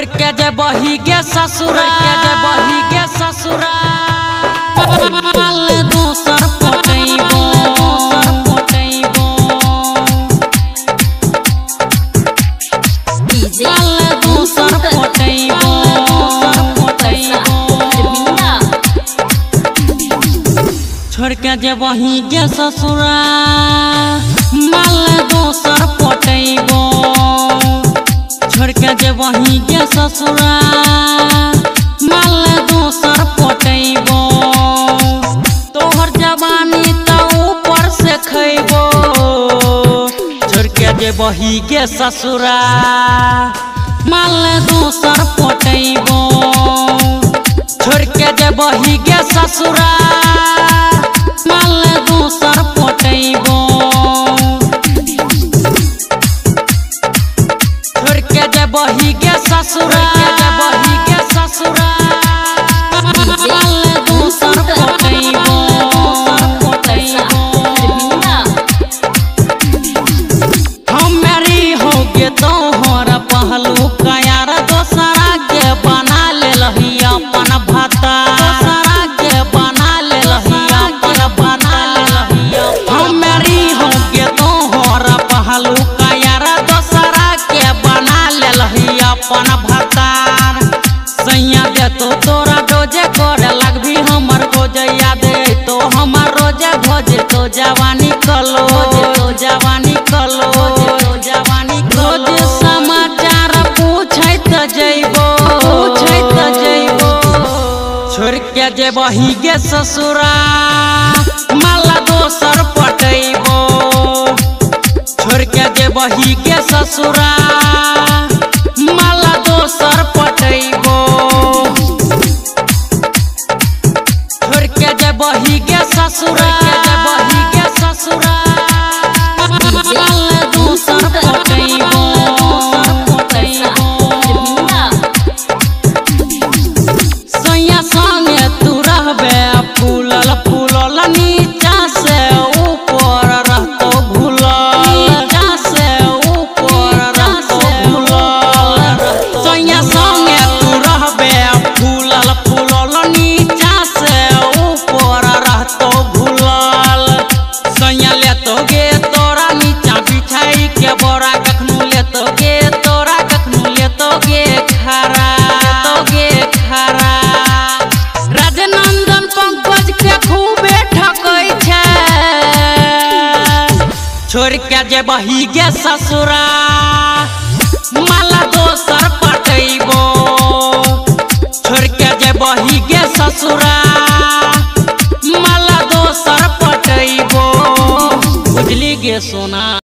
छोड़ के जे बही के ससुरा दोसर पटैबो दोसर पटैबो छोड़ के जे बही के ससुरा माल दोसर पटैबो छोड़ के जे बही के ससुरा माल दोसर पटैबो तोहर जवानी त ऊपर से खैबो छोड़ के जे बही के ससुरा माल दोसर पटैबो छोड़ के जे बही के ससुरा माल दोसर पटैबो छोड़ के जे बही के ससुरा माल दोसर पटैबो हम मेरी होगे तोहर पहलू का यार दोसरा के बना ले लही अपन भाता के बना ले लही हम मेरी होगे तोहर पहलू का यार दोसरा के बना ले लही अपन भातार सैया दे तो तोरा रोजे करे लगभी हमर रोजे याद तो हमर रोजे भोज तो जवानी कलो रोज समाचार पूछैत जइबो छोड़ के जे बही के ससुरा माला दोसर पटैबो छोड़ के जे बही के ससुरा माला दोसर पटैबो छोड़ के जे बही के ससुरा माला दोसर पटैबो सैया संगे तू रहबे फूलल नीचा से ऊपर रहतो भूलल सैया संगे तू रहबे फूलल नीचा से ऊपर रहतो भूलल सैया लेतो गे तोरा नीचा बिछाई के बोरा कखनू लेतो गे तोरा कखनू लेतो गे खारा राजनंदन पंकज के खूबे ठकै छै छोड़ के जे बही के ससुरा माला दोसर पटैबो छोड़ के जे बही के ससुरा